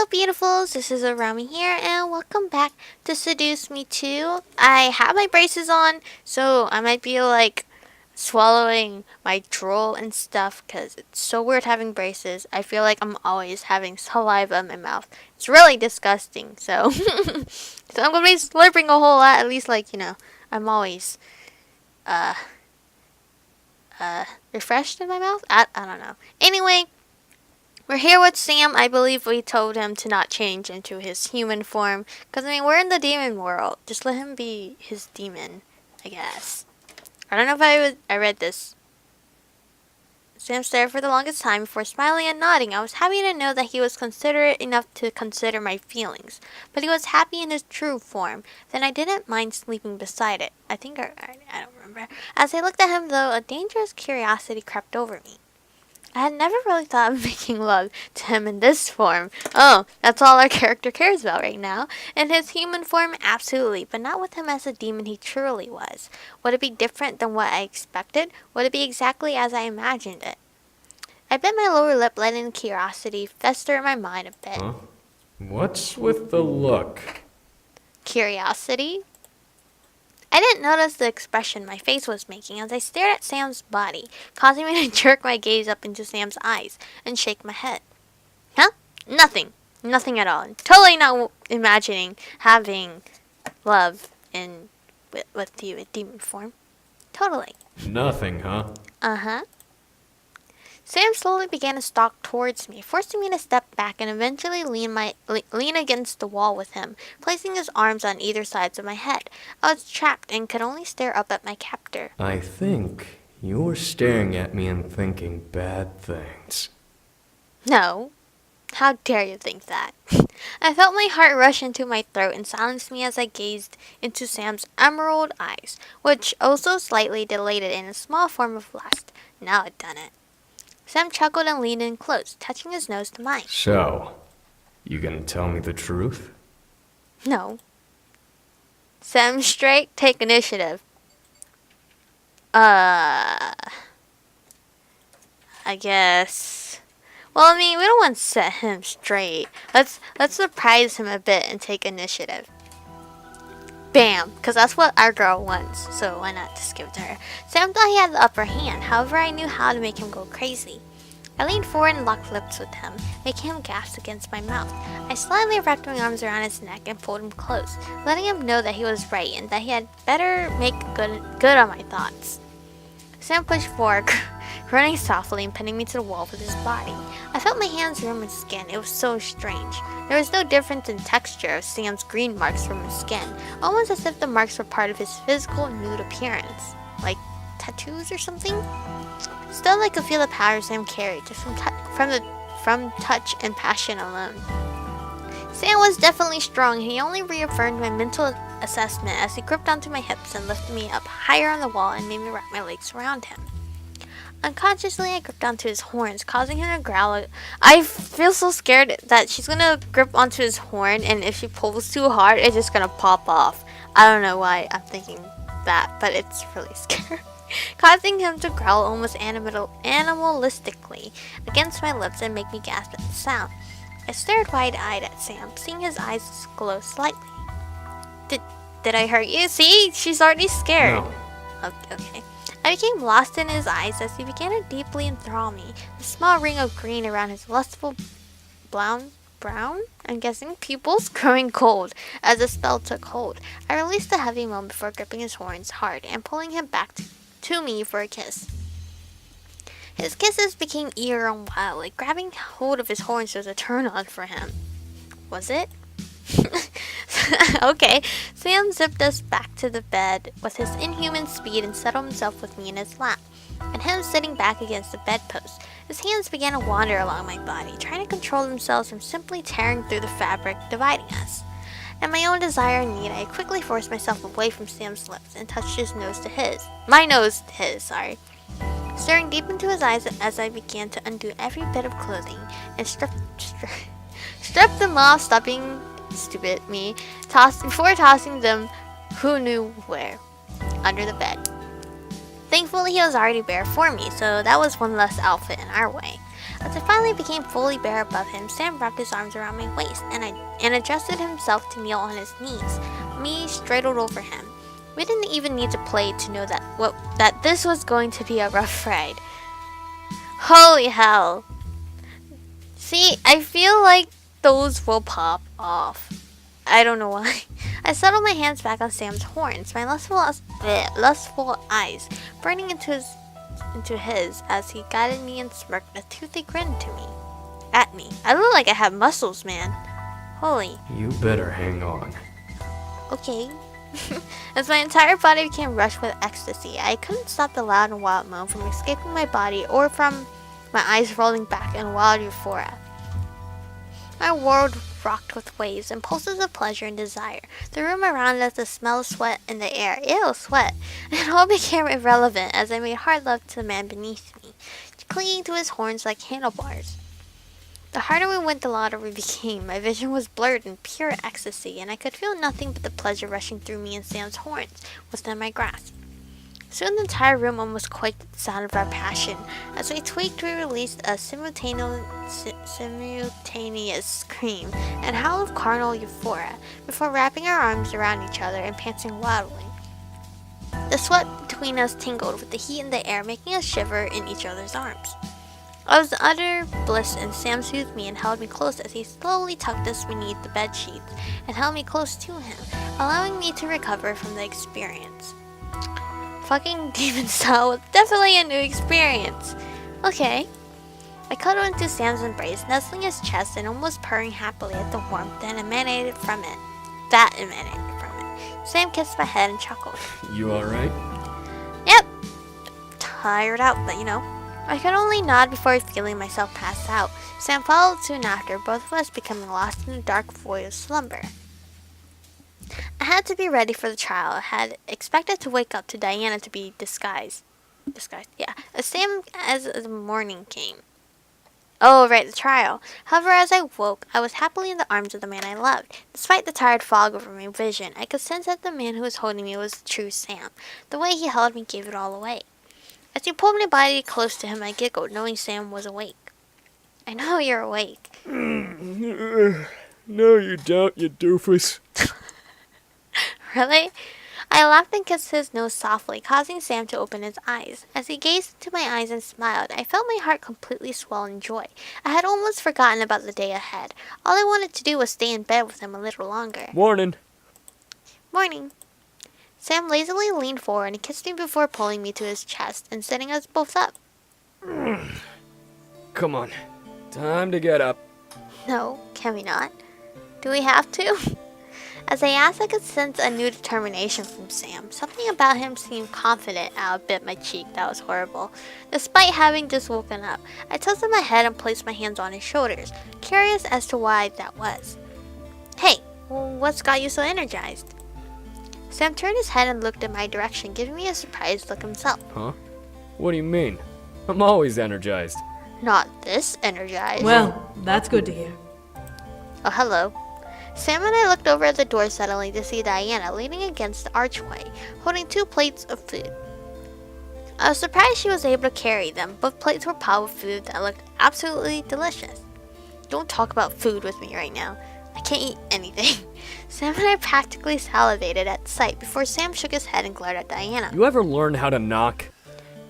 Hello beautifuls, this is Aromie here and welcome back to Seduce Me Too. I have my braces on, so I might be like swallowing my drool and stuff because it's so weird having braces. I feel like I'm always having saliva in my mouth. It's really disgusting, so so I'm gonna be slurping a whole lot, at least I'm always refreshed in my mouth. I don't know. Anyway, we're here with Sam. I believe we told him to not change into his human form. Because, we're in the demon world. Just let him be his demon, I guess. I don't know if I read this. Sam stared for the longest time before smiling and nodding. I was happy to know that he was considerate enough to consider my feelings. But he was happy in his true form. Then I didn't mind sleeping beside it. I don't remember. As I looked at him, though, a dangerous curiosity crept over me. I had never really thought of making love to him in this form. Oh, that's all our character cares about right now. In his human form, absolutely, but not with him as the demon he truly was. Would it be different than what I expected? Would it be exactly as I imagined it? I bit my lower lip, letting curiosity fester in my mind a bit. Huh? What's with the look? Curiosity? I didn't notice the expression my face was making as I stared at Sam's body, causing me to jerk my gaze up into Sam's eyes and shake my head. Huh? Nothing. Nothing at all. Totally not imagining having love with you in demon form. Totally. Nothing, huh? Uh-huh. Sam slowly began to stalk towards me, forcing me to step back and eventually lean against the wall with him, placing his arms on either sides of my head. I was trapped and could only stare up at my captor. I think you're staring at me and thinking bad things. No. How dare you think that? I felt my heart rush into my throat and silenced me as I gazed into Sam's emerald eyes, which also slightly dilated in a small form of lust. Now it done it. Sam chuckled and leaned in close, touching his nose to mine. So, you gonna tell me the truth? No. Sam straight, take initiative. I guess. Well, we don't want to set him straight. Let's surprise him a bit and take initiative. Bam! Because that's what our girl wants, so why not just give it to her? Sam thought he had the upper hand, however I knew how to make him go crazy. I leaned forward and locked lips with him, making him gasp against my mouth. I slightly wrapped my arms around his neck and pulled him close, letting him know that he was right and that he had better make good on my thoughts. Sam pushed forward, running softly and pinning me to the wall with his body. I felt my hands warm his skin. It was so strange. There was no difference in texture of Sam's green marks from his skin, almost as if the marks were part of his physical nude appearance. Like tattoos or something? Still, I could feel the power Sam carried just from touch and passion alone. Sam was definitely strong, and he only reaffirmed my mental assessment as he gripped onto my hips and lifted me up higher on the wall and made me wrap my legs around him. Unconsciously, I gripped onto his horns, causing him to growl. I feel so scared that she's gonna grip onto his horn, and if she pulls too hard, it's just gonna pop off. I don't know why I'm thinking that, but it's really scary. Causing him to growl almost animalistically against my lips and make me gasp at the sound. I stared wide-eyed at Sam, seeing his eyes glow slightly. Did I hurt you? See? She's already scared. No. Okay. I became lost in his eyes as he began to deeply enthrall me, the small ring of green around his lustful brown, I'm guessing, pupils growing cold as the spell took hold. I released a heavy moan before gripping his horns hard and pulling him back to me for a kiss. His kisses became eager and wild, like grabbing hold of his horns was a turn-on for him. Was it? Okay, Sam zipped us back to the bed with his inhuman speed and settled himself with me in his lap, and him sitting back against the bedpost. His hands began to wander along my body, trying to control themselves from simply tearing through the fabric dividing us. And my own desire and need, I quickly forced myself away from Sam's lips and touched my nose to his, staring deep into his eyes as I began to undo every bit of clothing and strip them off, stopping stupid me, before tossing them who knew where, under the bed. Thankfully, he was already bare for me, so that was one less outfit in our way. As I finally became fully bare above him, Sam wrapped his arms around my waist and adjusted himself to kneel on his knees. Me straddled over him. We didn't even need to play to know that this was going to be a rough ride. Holy hell. See, I feel like those will pop off. I don't know why. I settled my hands back on Sam's horns, my lustful eyes burning into his as he guided me and smirked a toothy grin at me. I look like I have muscles, man. Holy. You better hang on. Okay. As my entire body became rushed with ecstasy, I couldn't stop the loud and wild moan from escaping my body or from my eyes rolling back in wild euphoria. My world rocked with waves and pulses of pleasure and desire. The room around us, the smell of sweat in the air. Ew, sweat. It all became irrelevant as I made hard love to the man beneath me, clinging to his horns like handlebars. The harder we went, the louder we became. My vision was blurred in pure ecstasy, and I could feel nothing but the pleasure rushing through me and Sam's horns within my grasp. Soon the entire room almost quaked at the sound of our passion. As we tweaked, we released a simultaneous scream and howl of carnal euphoria before wrapping our arms around each other and panting wildly. The sweat between us tingled with the heat in the air, making us shiver in each other's arms. I was in utter bliss, and Sam soothed me and held me close as he slowly tucked us beneath the bed sheets and held me close to him, allowing me to recover from the experience. Fucking demon style was definitely a new experience. Okay. I cuddled into Sam's embrace, nuzzling his chest and almost purring happily at the warmth that emanated from it. Sam kissed my head and chuckled. You alright? Yep. Tired out, but you know. I could only nod before feeling myself pass out. Sam followed soon after, both of us becoming lost in a dark void of slumber. I had to be ready for the trial. I had expected to wake up to Diana to be disguised. As the morning came. Oh, right, the trial. However, as I woke, I was happily in the arms of the man I loved. Despite the tired fog over my vision, I could sense that the man who was holding me was the true Sam. The way he held me gave it all away. As he pulled my body close to him, I giggled, knowing Sam was awake. I know you're awake. No, you don't, you doofus. Really? I laughed and kissed his nose softly, causing Sam to open his eyes. As he gazed into my eyes and smiled, I felt my heart completely swell in joy. I had almost forgotten about the day ahead. All I wanted to do was stay in bed with him a little longer. Morning. Morning. Sam lazily leaned forward and kissed me before pulling me to his chest and setting us both up. Come on. Time to get up. No, can we not? Do we have to? As I asked, I could sense a new determination from Sam. Something about him seemed confident. I bit my cheek. That was horrible. Despite having just woken up, I tilted my head and placed my hands on his shoulders, curious as to why that was. Hey, what's got you so energized? Sam turned his head and looked in my direction, giving me a surprised look himself. Huh? What do you mean? I'm always energized. Not this energized. Well, that's good to hear. Oh, hello. Sam and I looked over at the door suddenly to see Diana leaning against the archway, holding 2 plates of food. I was surprised she was able to carry them. Both plates were piled with food that looked absolutely delicious. Don't talk about food with me right now. I can't eat anything. Sam and I practically salivated at sight before Sam shook his head and glared at Diana. You ever learn how to knock?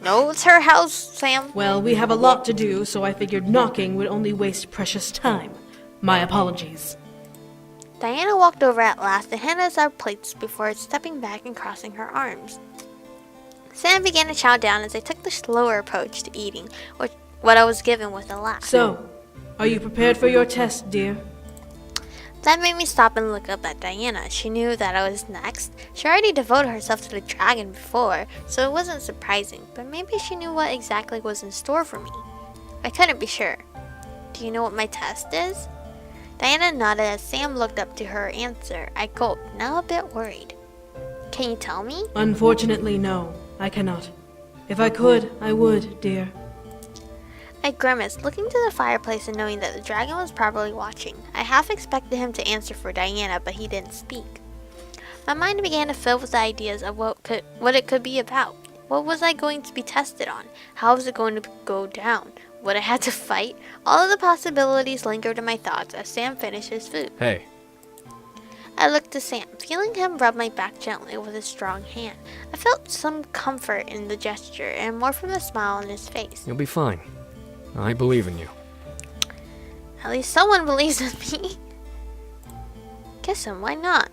No, it's her house, Sam. Well, we have a lot to do, so I figured knocking would only waste precious time. My apologies. Diana walked over at last and handed us our plates before stepping back and crossing her arms. Sam began to chow down as I took the slower approach to eating, what I was given with a laugh. So, are you prepared for your test, dear? That made me stop and look up at Diana. She knew that I was next. She already devoted herself to the dragon before, so it wasn't surprising, but maybe she knew what exactly was in store for me. I couldn't be sure. Do you know what my test is? Diana nodded as Sam looked up to her answer. I gulped, now a bit worried. Can you tell me? Unfortunately, no, I cannot. If I could, I would, dear. I grimaced, looking to the fireplace and knowing that the dragon was probably watching. I half expected him to answer for Diana, but he didn't speak. My mind began to fill with ideas of what it could be about. What was I going to be tested on? How was it going to go down? Would I have to fight? All of the possibilities lingered in my thoughts as Sam finished his food. Hey, I looked to Sam, feeling him rub my back gently with his strong hand. I felt some comfort in the gesture and more from the smile on his face. you'll be fine. I believe in you. At least someone believes in me. Kiss him, why not?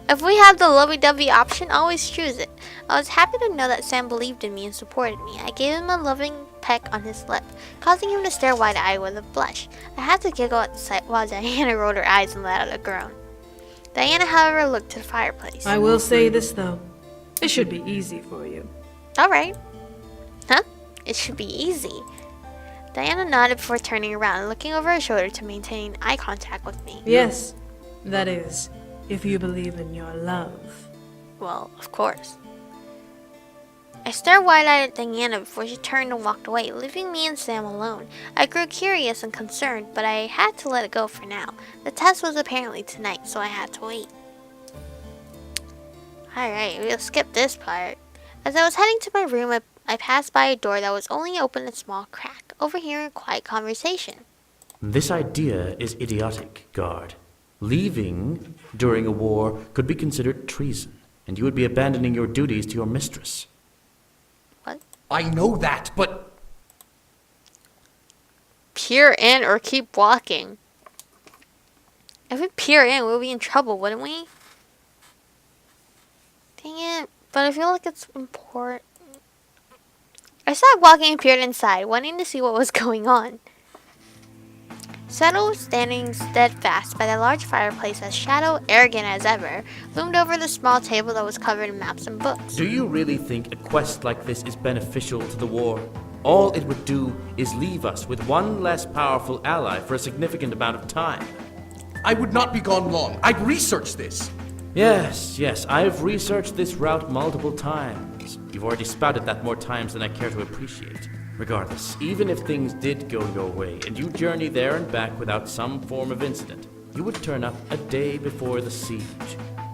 If we have the lovey-dovey option, always choose it. I was happy to know that Sam believed in me and supported me. I gave him a loving peck on his lip, causing him to stare wide-eyed with a blush. I had to giggle at the sight while Diana rolled her eyes and let out a groan. Diana, however, looked to the fireplace. I will say this, though. It should be easy for you. Alright. Huh? It should be easy. Diana nodded before turning around and looking over her shoulder to maintain eye contact with me. Yes, that is, if you believe in your love. Well, of course. I stared wide-eyed at Diana before she turned and walked away, leaving me and Sam alone. I grew curious and concerned, but I had to let it go for now. The test was apparently tonight, so I had to wait. Alright, we'll skip this part. As I was heading to my room, I passed by a door that was only open a small crack, overhearing a quiet conversation. This idea is idiotic, guard. Leaving during a war could be considered treason, and you would be abandoning your duties to your mistress. What? I know that, but... Peer in or keep walking. If we peer in, we'll be in trouble, wouldn't we? Dang it. But I feel like it's important. I stopped walking and peered inside, wanting to see what was going on. Settlo was standing steadfast by the large fireplace as Shadow, arrogant as ever, loomed over the small table that was covered in maps and books. Do you really think a quest like this is beneficial to the war? All it would do is leave us with one less powerful ally for a significant amount of time. I would not be gone long. I'd researched this. Yes, I've researched this route multiple times. You've already spouted that more times than I care to appreciate. Regardless, even if things did go your way and you journey there and back without some form of incident, you would turn up a day before the siege.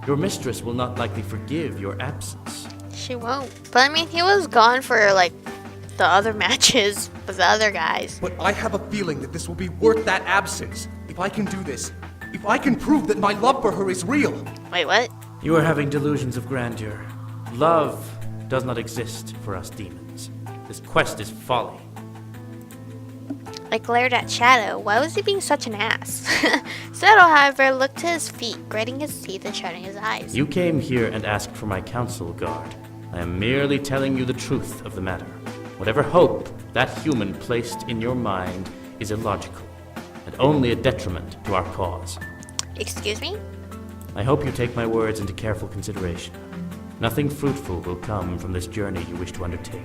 Your mistress will not likely forgive your absence. She won't. But I mean, he was gone for like the other matches with the other guys. But I have a feeling that this will be worth that absence. If I can do this, if I can prove that my love for her is real. Wait, what? You are having delusions of grandeur. Love does not exist for us demons. This quest is folly. I glared at Shadow. Why was he being such an ass? Settlo, however, looked to his feet, gritting his teeth and shutting his eyes. You came here and asked for my counsel, guard. I am merely telling you the truth of the matter. Whatever hope that human placed in your mind is illogical, and only a detriment to our cause. Excuse me? I hope you take my words into careful consideration. Nothing fruitful will come from this journey you wish to undertake.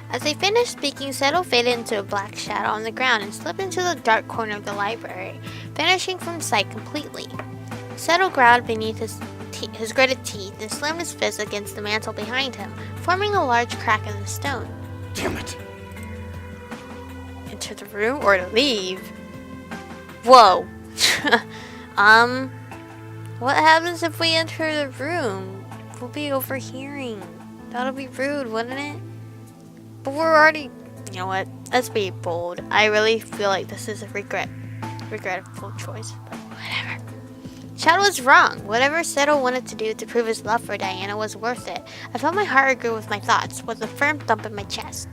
As I finished speaking, Settlo faded into a black shadow on the ground and slipped into the dark corner of the library, vanishing from sight completely. Settlo growled beneath his gritted teeth and slammed his fist against the mantel behind him, forming a large crack in the stone. Damn it. Enter the room or leave? Whoa. What happens if we enter the room? We'll be overhearing. That'll be rude, wouldn't it? But we're already... You know what? Let's be bold. I really feel like this is a regretful choice, but whatever. Shadow was wrong. Whatever Settlo wanted to do to prove his love for Diana was worth it. I felt my heart agree with my thoughts, with a firm thump in my chest.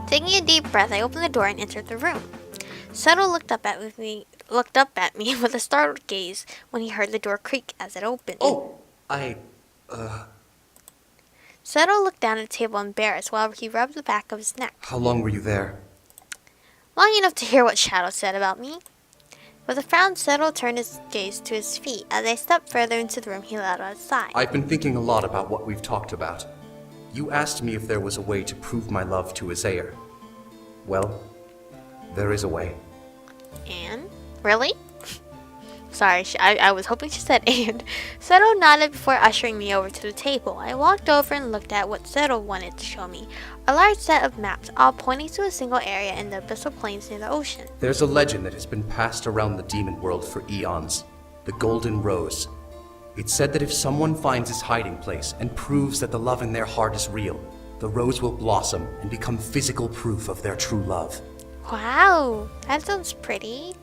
Taking a deep breath, I opened the door and entered the room. Settlo looked up at me with a startled gaze when he heard the door creak as it opened. Oh, Settlo looked down at the table embarrassed while he rubbed the back of his neck. How long were you there? Long enough to hear what Shadow said about me. With a frown, Settlo turned his gaze to his feet. As I stepped further into the room, he let out a sigh. I've been thinking a lot about what we've talked about. You asked me if there was a way to prove my love to Azair. Well, there is a way. And? Really? Sorry, I was hoping she said and. Settlo nodded before ushering me over to the table. I walked over and looked at what Settlo wanted to show me. A large set of maps, all pointing to a single area in the abyssal plains near the ocean. There's a legend that has been passed around the demon world for eons. The Golden Rose. It's said that if someone finds its hiding place and proves that the love in their heart is real, the rose will blossom and become physical proof of their true love. Wow, that sounds pretty.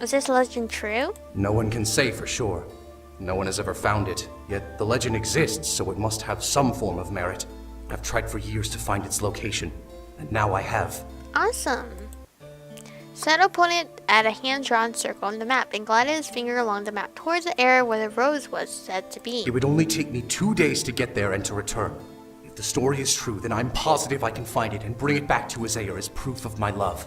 Is this legend true? No one can say for sure. No one has ever found it, yet the legend exists, so it must have some form of merit. I've tried for years to find its location, and now I have. Awesome. Settlo pointed at a hand-drawn circle on the map and glided his finger along the map towards the area where the rose was said to be. It would only take me 2 days to get there and to return. If the story is true, then I'm positive I can find it and bring it back to Azair as proof of my love.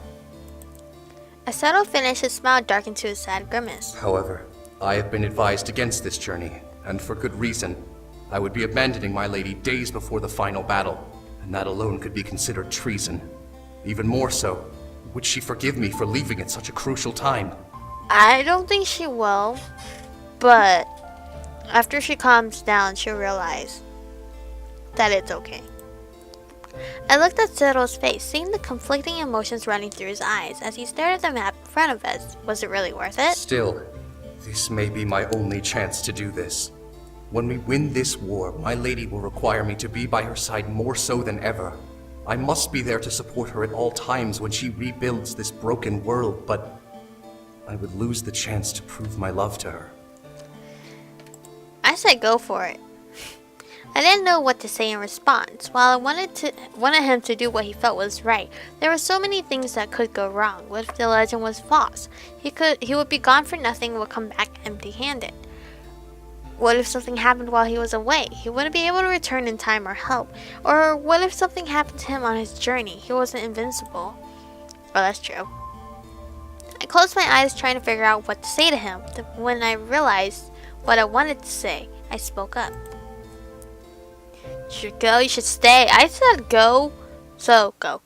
As Settlo finished, his smile darkened to a sad grimace. However, I have been advised against this journey, and for good reason. I would be abandoning my lady days before the final battle, and that alone could be considered treason. Even more so, would she forgive me for leaving at such a crucial time? I don't think she will, but after she calms down, she'll realize that it's okay. I looked at Settlo's face, seeing the conflicting emotions running through his eyes as he stared at the map in front of us. Was it really worth it? Still, this may be my only chance to do this. When we win this war, my lady will require me to be by her side more so than ever. I must be there to support her at all times when she rebuilds this broken world, but I would lose the chance to prove my love to her. I said go for it. I didn't know what to say in response. While I wanted him to do what he felt was right, there were so many things that could go wrong. What if the legend was false? He would be gone for nothing and would come back empty-handed. What if something happened while he was away? He wouldn't be able to return in time or help. Or what if something happened to him on his journey? He wasn't invincible. Oh, that's true. I closed my eyes trying to figure out what to say to him. When I realized what I wanted to say, I spoke up. You should go, you should stay. I said go, so go.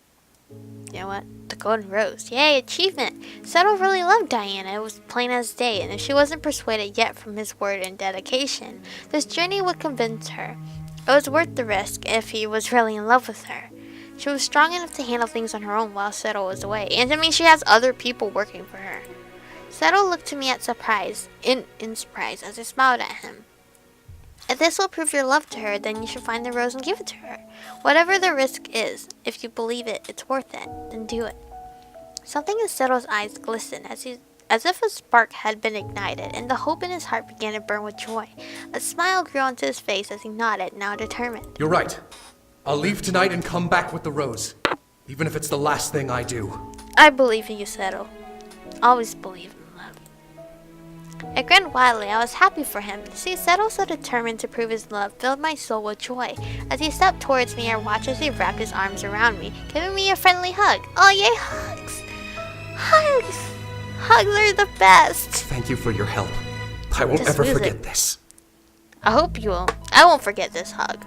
You know what? The golden rose. Yay, achievement. Settlo really loved Diana. It was plain as day, and if she wasn't persuaded yet from his word and dedication, this journey would convince her. It was worth the risk if he was really in love with her. She was strong enough to handle things on her own while Settlo was away, and I mean she has other people working for her. Settlo looked to me in surprise as I smiled at him. If this will prove your love to her, then you should find the rose and give it to her. Whatever the risk is, if you believe it's worth it, then do it. Something in Settlo's eyes glistened as if a spark had been ignited, and the hope in his heart began to burn with joy. A smile grew onto his face as he nodded, now determined. You're right. I'll leave tonight and come back with the rose, even if it's the last thing I do. I believe in you, Settlo. Always believe in love. I grinned wildly. I was happy for him. To see Settlo so determined to prove his love filled my soul with joy. As he stepped towards me, I watched as he wrapped his arms around me, giving me a friendly hug. Oh yay, hugs! Hugs! Hugs are the best! Thank you for your help. I won't ever forget this. I hope you won't. I won't forget this hug.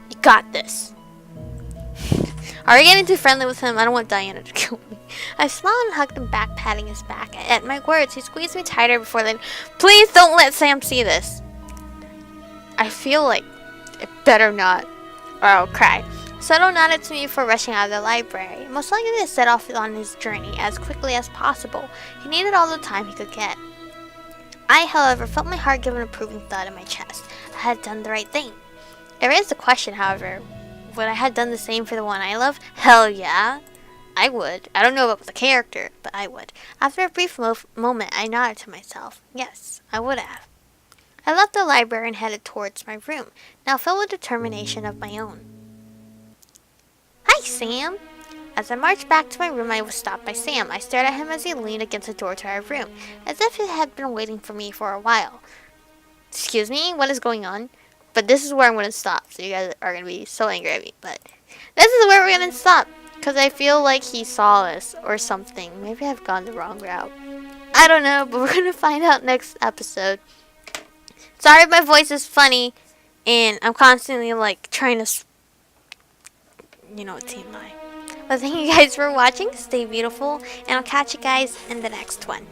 You got this. Are we getting too friendly with him? I don't want Diana to kill me. I smiled and hugged him back, patting his back. At my words, he squeezed me tighter before then. Please don't let Sam see this. I feel like it better not, or I'll cry. Settlo nodded to me before rushing out of the library, most likely to set off on his journey as quickly as possible. He needed all the time he could get. I, however, felt my heart give an approving thud in my chest. I had done the right thing. It raised the question, however, would I have done the same for the one I love? Hell yeah. I would. I don't know about the character, but I would. After a brief moment, I nodded to myself. Yes, I would have. I left the library and headed towards my room, now filled with determination of my own. Hi, Sam. As I marched back to my room, I was stopped by Sam. I stared at him as he leaned against the door to our room, as if he had been waiting for me for a while. Excuse me? What is going on? But this is where I'm going to stop, so you guys are going to be so angry at me. But this is where we're going to stop, because I feel like he saw us or something. Maybe I've gone the wrong route. I don't know, but we're going to find out next episode. Sorry if my voice is funny, and I'm constantly, like, trying to, team lie. But thank you guys for watching. Stay beautiful, and I'll catch you guys in the next one.